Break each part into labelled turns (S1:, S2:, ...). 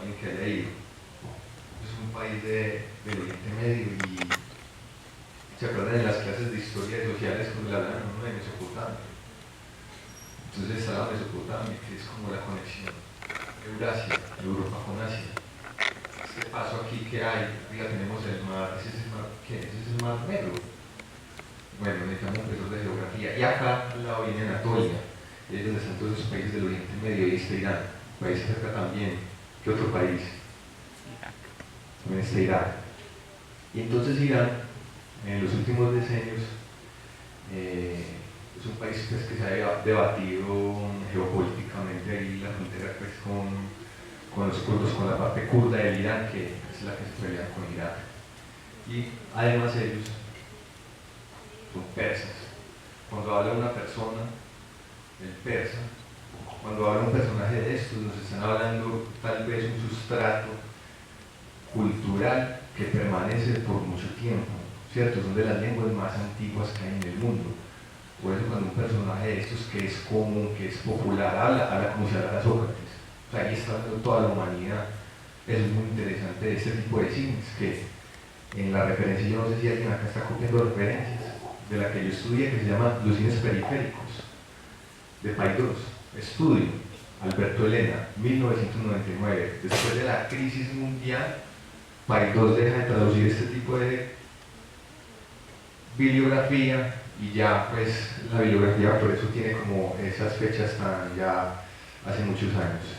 S1: alguien que haya ido. Es un país del Oriente Medio y se acuerdan en las clases de historia y sociales cuando le hablan a uno de Mesopotamia. Entonces está la Mesopotamia, que es como la conexión Eurasia, Europa con Asia. Este paso aquí que hay, arriba tenemos el mar, ese es el mar, ¿qué? Ese es el mar Negro. Bueno, necesitamos un profesor de geografía. Y acá al lado viene Anatolia, y es donde están todos esos países del Oriente Medio, y está Irán, país cerca también. ¿Qué otro país? También está Irak. Y entonces Irán, en los últimos decenios, es un país pues, que se ha debatido geopolíticamente ahí la frontera pues, con los kurdos, con la parte kurda del Irán, que es la que se pelea con Irak. Y además ellos son persas. Cuando habla una persona, el persa, cuando habla un personaje de estos, nos están hablando tal vez un sustrato cultural que permanece por mucho tiempo, ¿cierto? Son de las lenguas más antiguas que hay en el mundo. Por eso cuando un personaje de estos que es común, que es popular, habla como si hablara Sócrates. O sea, ahí está hablando toda la humanidad. Eso es muy interesante de este tipo de cines, que en la referencia, yo no sé si alguien acá está copiando referencias, de la que yo estudié, que se llama Los cines periféricos, de Paidós, estudio, Alberto Elena, 1999. Después de la crisis mundial, Paidós deja de traducir este tipo de bibliografía y ya pues la bibliografía por eso tiene como esas fechas tan ya hace muchos años.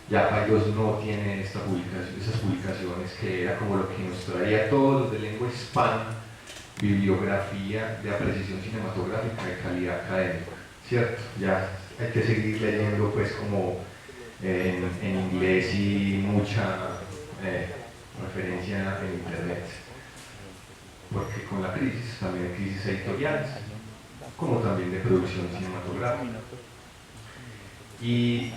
S1: Ya Paidós no tiene esas publicaciones que era como lo que nos traía a todos los de lengua hispana, bibliografía de apreciación cinematográfica de calidad académica, ¿cierto? Ya hay que seguir leyendo pues como en inglés y mucha referencia en internet, porque con la crisis también hay crisis editoriales, como también de producción cinematográfica. Y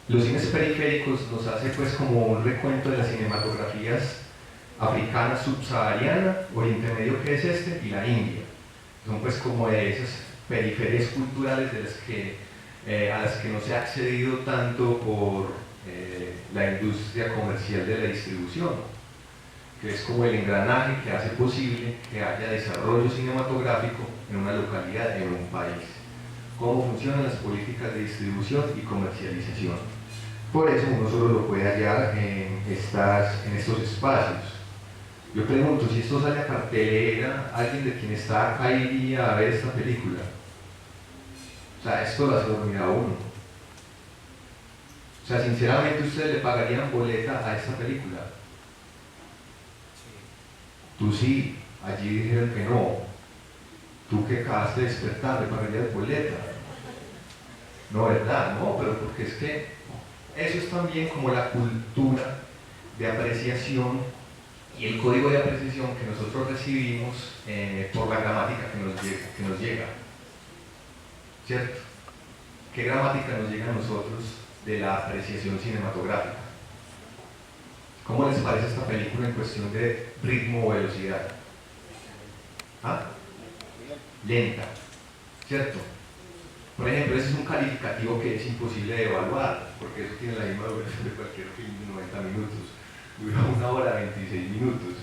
S1: los cines periféricos nos hace pues como un recuento de las cinematografías africana subsahariana, Oriente Medio que es este, y la India. Son pues como de esas periferias culturales de las que, a las que no se ha accedido tanto por la industria comercial de la distribución, que es como el engranaje que hace posible que haya desarrollo cinematográfico en una localidad, en un país. Cómo funcionan las políticas de distribución y comercialización. Por eso uno solo lo puede hallar en estos espacios. Yo pregunto, si esto sale a cartelera, ¿alguien de quien está acá iría a ver esta película? O sea, esto lo hace dormir a uno. O sea, sinceramente, ¿ustedes le pagarían boleta a esta película? Tú sí, allí dijeron que no. Tú que acabaste de despertar, ¿le pagarías boleta? No, ¿verdad? No, pero porque es que eso es también como la cultura de apreciación y el código de apreciación que nosotros recibimos por la gramática que nos llega, ¿cierto? ¿Qué gramática nos llega a nosotros de la apreciación cinematográfica? ¿Cómo les parece esta película en cuestión de ritmo o velocidad? ¿Ah? Lenta, ¿cierto? Por ejemplo, ese es un calificativo que es imposible de evaluar, porque eso tiene la misma duración de cualquier film de 90 minutos, dura 1 hora 26 minutos.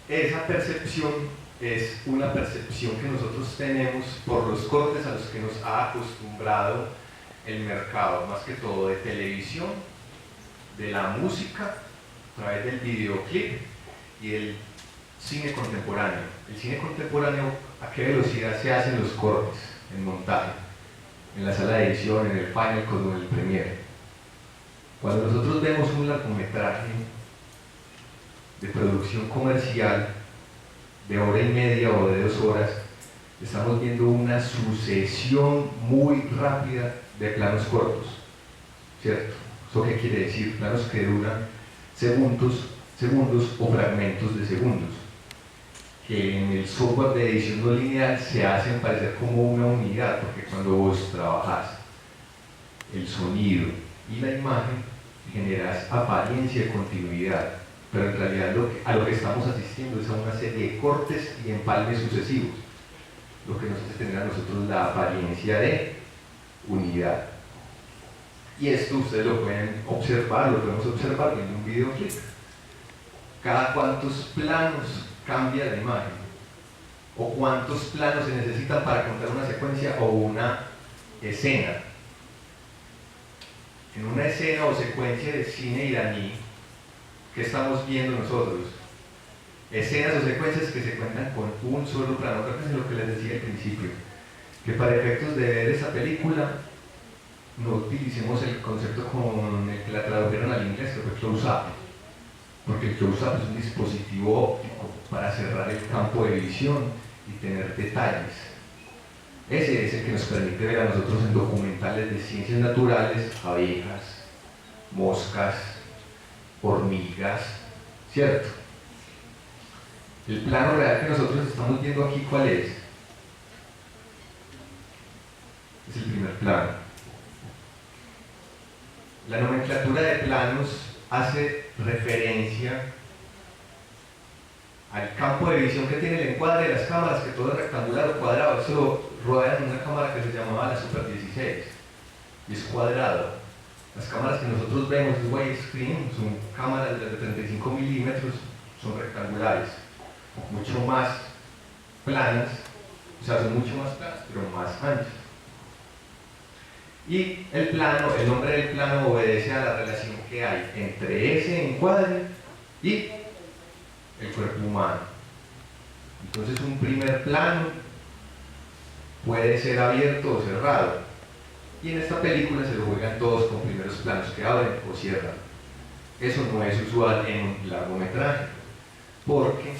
S1: Esa percepción es una percepción que nosotros tenemos por los cortes a los que nos ha acostumbrado el mercado, más que todo de televisión, de la música, a través del videoclip y del cine contemporáneo. El cine contemporáneo, ¿a qué velocidad se hacen los cortes en montaje? En la sala de edición, en el Final Cut o en el Premiere. Cuando nosotros vemos un largometraje de producción comercial de 1 hora y media o de 2 horas, estamos viendo una sucesión muy rápida de planos cortos, ¿cierto? ¿Eso qué quiere decir? Planos que duran segundos o fragmentos de segundos, que en el software de edición no lineal se hacen parecer como una unidad, porque cuando vos trabajás el sonido y la imagen generas apariencia de continuidad, pero en realidad a lo que estamos asistiendo es a una serie de cortes y empalmes sucesivos, lo que nos hace tener a nosotros la apariencia de unidad. Y esto ustedes lo pueden observar, lo podemos observar en un videoclip. Cada cuántos planos cambia la imagen, o cuántos planos se necesitan para contar una secuencia o una escena. En una escena o secuencia de cine iraní, ¿qué estamos viendo nosotros? Escenas o secuencias que se cuentan con un solo plano. Creo que es lo que les decía al principio, que para efectos de ver esa película no utilicemos el concepto con el que la tradujeron al inglés, que fue close-up, porque el close-up es un dispositivo óptico para cerrar el campo de visión y tener detalles. Ese es el que nos permite ver a nosotros en documentales de ciencias naturales, abejas, moscas, hormigas, ¿cierto? El plano real que nosotros estamos viendo aquí, ¿cuál es? Es el primer plano. La nomenclatura de planos hace referencia al campo de visión que tiene el encuadre de las cámaras, que todo es rectangular o cuadrado. Eso lo rodean en una cámara que se llamaba la Super 16 y es cuadrado. Las cámaras que nosotros vemos, es widescreen, son cámaras de 35 milímetros, son rectangulares, mucho más planas, o sea, son mucho más planas, pero más anchas. Y el plano, el nombre del plano obedece a la relación que hay entre ese encuadre y el cuerpo humano. Entonces un primer plano puede ser abierto o cerrado, y en esta película se lo juegan todos con primeros planos que abren o cierran. Eso no es usual en un largometraje, porque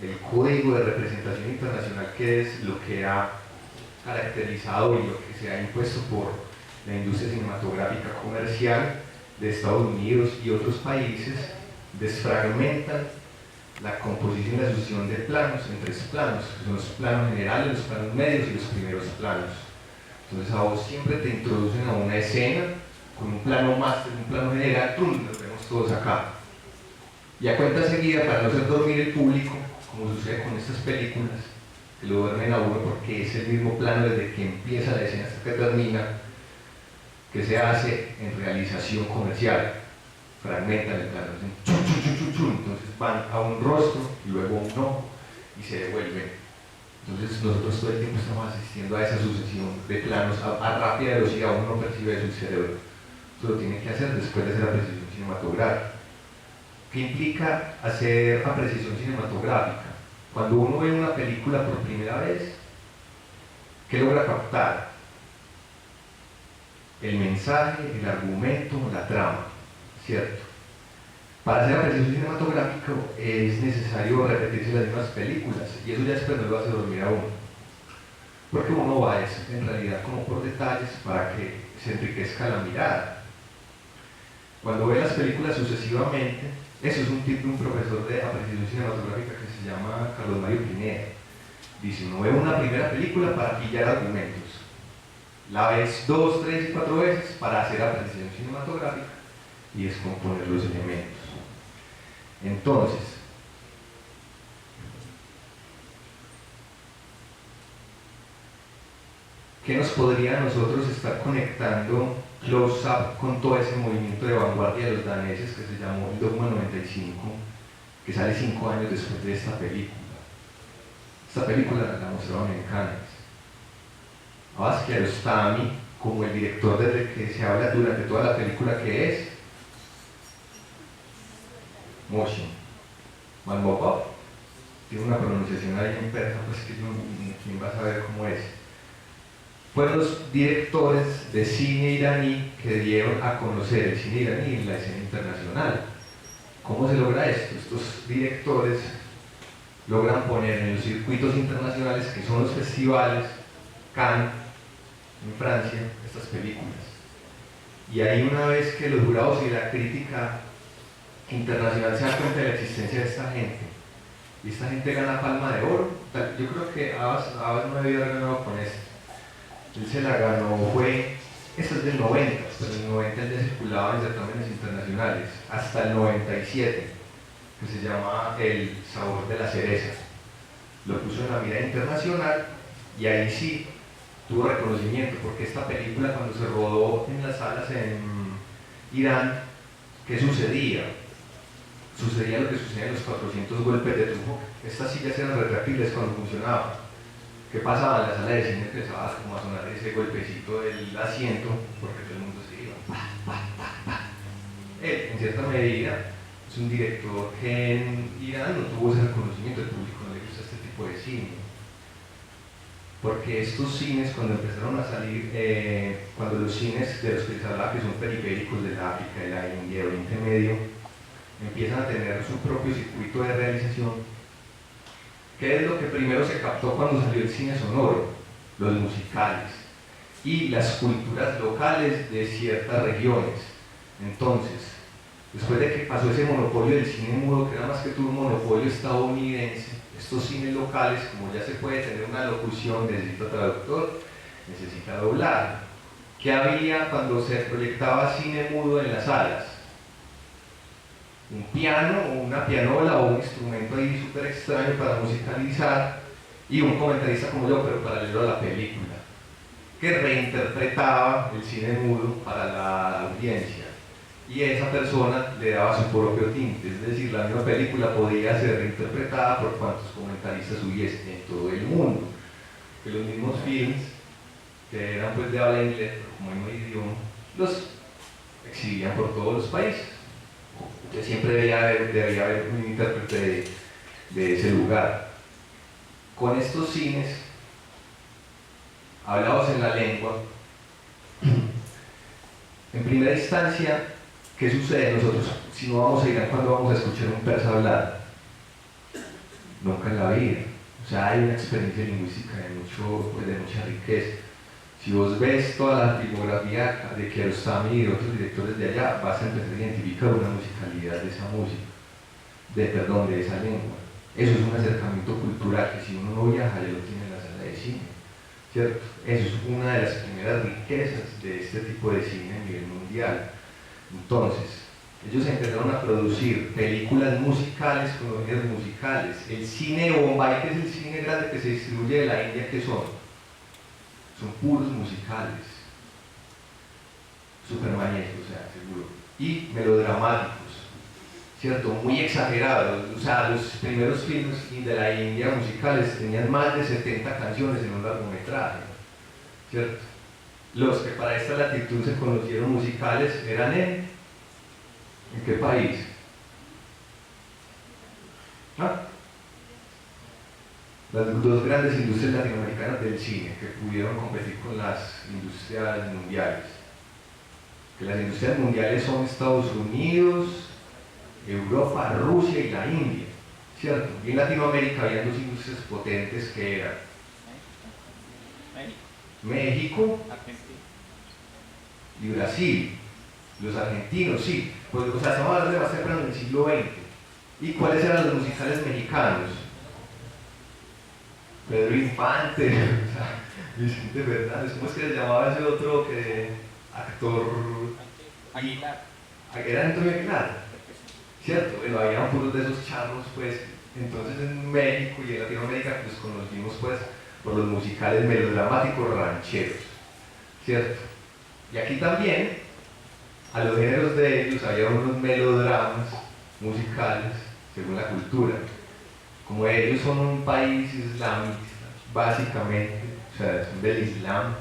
S1: el Código de Representación Internacional, que es lo que ha caracterizado y lo que se ha impuesto por la industria cinematográfica comercial de Estados Unidos y otros países, desfragmentan la composición y la sucesión de planos en tres planos, que son los planos generales, los planos medios y los primeros planos. Entonces a vos siempre te introducen a una escena con un plano máster, un plano general, ¡pum!, los vemos todos acá. Y a cuenta seguida, para no hacer dormir el público, como sucede con estas películas, que lo duermen a uno porque es el mismo plano desde que empieza la escena hasta que termina, que se hace en realización comercial. Fragmentan el plano, entonces van a un rostro y luego a un ojo y se devuelven. Entonces nosotros todo el tiempo estamos asistiendo a esa sucesión de planos a rápida velocidad. Uno no percibe eso el cerebro. Eso lo tiene que hacer después de hacer apreciación cinematográfica. ¿Qué implica hacer apreciación cinematográfica? Cuando uno ve una película por primera vez, ¿qué logra captar? El mensaje, el argumento, la trama, ¿cierto? Para hacer apreciación cinematográfica es necesario repetirse las mismas películas, y eso ya después no lo hace dormir a uno, porque uno va en realidad como por detalles para que se enriquezca la mirada. Cuando ve las películas sucesivamente, eso es un tip de un profesor de apreciación cinematográfica que se llama Carlos Mario Pineda. Dice, uno ve una primera película para pillar argumentos, la ves 2, 3 y 4 veces para hacer apreciación cinematográfica y descomponer los elementos. Entonces, ¿qué nos podría a nosotros estar conectando close-up con todo ese movimiento de vanguardia de los daneses que se llamó el Dogma 95, que sale 5 años después de esta película? Esta película la mostraron en Cannes. Abbas Kiarostami, como el director desde que se habla durante toda la película, que es Motion Malmobov, tiene una pronunciación ahí en persa, pues que quién va a saber cómo es. Fueron los directores de cine iraní que dieron a conocer el cine iraní en la escena internacional. ¿Cómo se logra esto? Estos directores logran poner en los circuitos internacionales, que son los festivales, Cannes, en Francia, estas películas. Y ahí, una vez que los jurados y la crítica internacional se dan cuenta de la existencia de esta gente, y esta gente gana Palma de Oro. Yo creo que Abbas no debió haber ganado con esto. Él se la ganó, esto es del 90, pero en el 90 él ya circulaba en certámenes internacionales, hasta el 97, que se llama El sabor de la cereza. Lo puso en la mirada internacional y ahí sí tuvo reconocimiento, porque esta película, cuando se rodó en las salas en Irán, ¿qué sucedía? Sucedía lo que sucedía en los 400 golpes de Tupac. Estas sillas eran retráctiles cuando funcionaban. ¿Qué pasaba? En la sala de cine empezaba como a sonar ese golpecito del asiento, porque todo el mundo se iba. Él, en cierta medida, es un director que en Irán no tuvo ese reconocimiento, el público no le gusta este tipo de cine. Porque estos cines, cuando empezaron a salir, cuando los cines de los que les hablaba, que son periféricos de la África, de la India, de Oriente Medio, empiezan a tener su propio circuito de realización. ¿Qué es lo que primero se captó cuando salió el cine sonoro? Los musicales y las culturas locales de ciertas regiones. Entonces, después de que pasó ese monopolio del cine mudo, que era más que todo un monopolio estadounidense, estos cines locales, como ya se puede tener una locución, necesita traductor, necesita doblar. ¿Qué había cuando se proyectaba cine mudo en las salas? Un piano o una pianola o un instrumento ahí súper extraño para musicalizar y un comentarista como yo, pero paralelo a la película, que reinterpretaba el cine mudo para la audiencia y esa persona le daba su propio tinte, es decir, la misma película podía ser reinterpretada por cuantos comentaristas hubiesen en todo el mundo, que los mismos films que eran pues de habla inglesa, pero como mismo idioma, los exhibían por todos los países. Entonces siempre debía haber un intérprete de ese lugar. Con estos cines, hablados en la lengua, en primera instancia, ¿qué sucede? Nosotros, si no vamos a Irán, ¿cuándo vamos a escuchar un persa hablar? Nunca en la vida. O sea, hay una experiencia lingüística de mucha riqueza. Si vos ves toda la filmografía de Kiarostami y de otros directores de allá, vas a empezar a identificar una musicalidad de esa música, de esa lengua. Eso es un acercamiento cultural que si uno no viaja, ya lo tiene en la sala de cine, ¿cierto? Eso es una de las primeras riquezas de este tipo de cine a nivel mundial. Entonces, ellos empezaron a producir películas musicales con líneas musicales. El cine Bombay, que es el cine grande que se distribuye de la India, ¿qué son? Son puros musicales, super magnéticos, o sea, seguro, y melodramáticos, ¿cierto? Muy exagerados. O sea, los primeros filmes de la India musicales tenían más de 70 canciones en un largometraje, ¿cierto? Los que para esta latitud se conocieron musicales eran ¿en qué país? ¿Ah? Las dos grandes industrias latinoamericanas del cine que pudieron competir con las industrias mundiales. Que las industrias mundiales son Estados Unidos, Europa, Rusia y la India, ¿cierto? Y en Latinoamérica había dos industrias potentes que eran México y Brasil. Los argentinos, sí, pues, o sea, estamos hablando de más temprano del siglo XX. ¿Y cuáles eran los musicales mexicanos? Pedro Infante, o sea, Vicente Fernández, ¿cómo es que se llamaba ese otro actor?
S2: Aguilar.
S1: Era Antonio Aguilar, ¿cierto? Bueno, había puros de esos charros, pues. Entonces en México y en Latinoamérica pues conocimos pues por los musicales melodramáticos rancheros, ¿cierto? Y aquí también, a los géneros de ellos había unos melodramas musicales según la cultura. Como ellos son un país islámico, básicamente, o sea, son del Islam,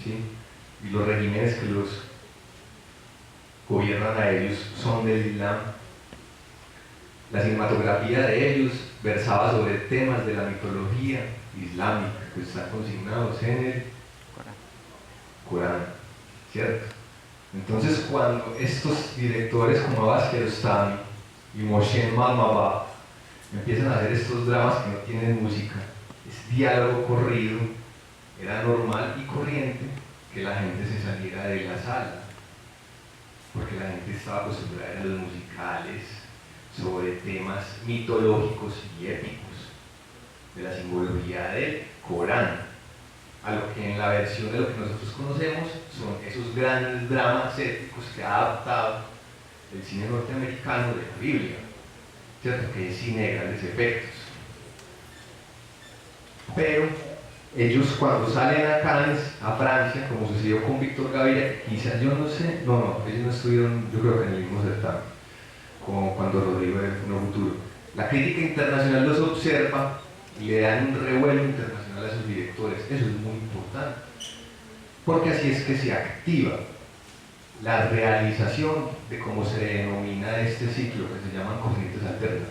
S1: ¿sí? Y los regímenes que los gobiernan a ellos son del Islam. La cinematografía de ellos versaba sobre temas de la mitología islámica que están consignados en el Corán, ¿cierto? Entonces, cuando estos directores como Abbas Kiarostami y Moshe Mamabab empiezan a hacer estos dramas que no tienen música, es diálogo corrido, era normal y corriente que la gente se saliera de la sala, porque la gente estaba acostumbrada a los musicales sobre temas mitológicos y épicos de la simbología del Corán, a lo que en la versión de lo que nosotros conocemos son esos grandes dramas épicos que ha adaptado el cine norteamericano de la Biblia, ¿cierto? Que es cine de grandes efectos. Pero ellos cuando salen a Cannes, a Francia, como sucedió con Víctor Gaviria, quizás yo no sé, ellos no estuvieron, yo creo que en el mismo certamen, como cuando Rodrigo de No Futuro. La crítica internacional los observa y le dan un revuelo internacional a sus directores. Eso es muy importante, porque así es que se activa la realización de cómo se denomina este ciclo, que se llaman corrientes alternas,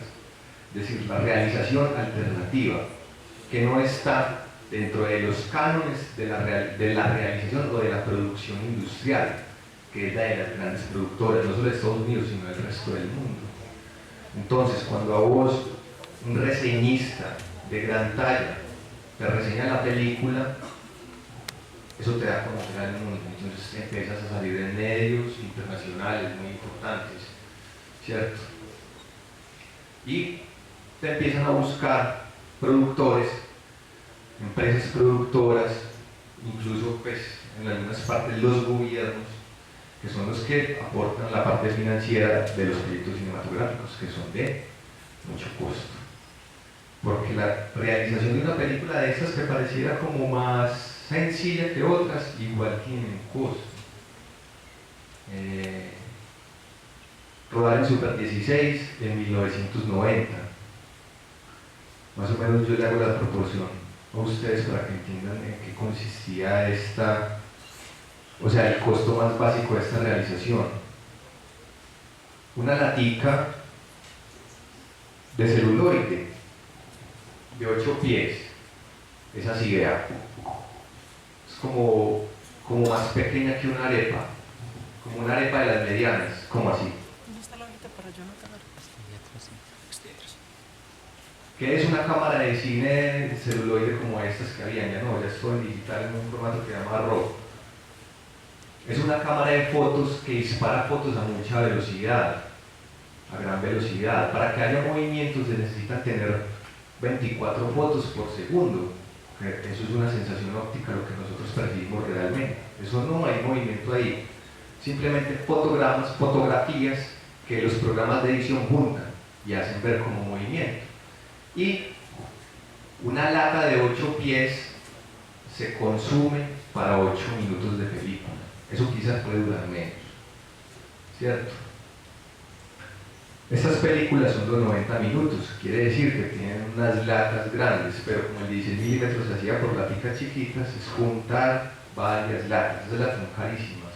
S1: es decir, la realización alternativa, que no está dentro de los cánones de la realización o de la producción industrial, que es la de las grandes productoras, no solo de Estados Unidos, sino del resto del mundo. Entonces, cuando a vos, un reseñista de gran talla, te reseña la película, eso te da a conocer al mundo. Entonces empiezas a salir en medios internacionales muy importantes, ¿cierto? Y te empiezan a buscar productores, empresas productoras, incluso pues en algunas partes los gobiernos, que son los que aportan la parte financiera de los proyectos cinematográficos, que son de mucho costo. Porque la realización de una película de estas que pareciera como más sencilla que otras, igual tienen costo. Rodar en Super 16 en 1990. Más o menos yo le hago la proporción a ustedes para que entiendan en qué consistía esta, o sea, el costo más básico de esta realización. Una latica de celuloide de 8 pies, es así, vea, es como más pequeña que una arepa, como una arepa de las medianas, como así.
S3: ¿Dónde está la hojita para yo anotar?
S1: ¿Qué es una cámara de cine de celuloide como estas que habían? Ya no, ya es todo en digital en un formato que se llama RAW. Es una cámara de fotos que dispara fotos a mucha velocidad, a gran velocidad. Para que haya movimiento se necesita tener 24 fotos por segundo. Eso es una sensación óptica, lo que nosotros percibimos realmente. Eso no hay movimiento ahí. Simplemente fotografías que los programas de edición juntan y hacen ver como movimiento. Y una lata de 8 pies se consume para 8 minutos de película. Eso quizás puede durar menos, ¿cierto? Estas películas son de 90 minutos, quiere decir que tienen unas latas grandes, pero como el 16 milímetros se hacía por laticas chiquitas, es juntar varias latas. Esas latas son carísimas.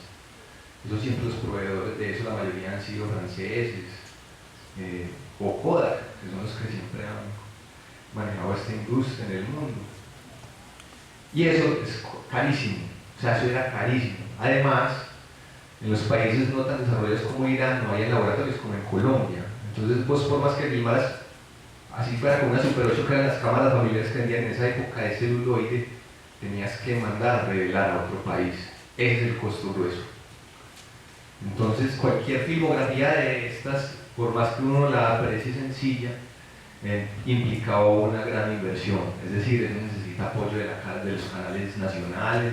S1: Eso siempre los proveedores de eso, la mayoría han sido franceses o Kodak, que son los que siempre han manejado esta industria en el mundo. Y eso es carísimo, o sea, eso era carísimo. Además, en los países no tan desarrollados como Irán no hay laboratorios como en Colombia. Entonces vos, por más que filmaras así fuera con una Super 8, que eran las cámaras familiares que vendían en esa época de celuloide, tenías que mandar revelar a otro país. Ese es el costo grueso. Entonces cualquier filmografía de estas, por más que uno la aprecie sencilla, implicaba una gran inversión. Es decir, eso necesita apoyo de los canales nacionales,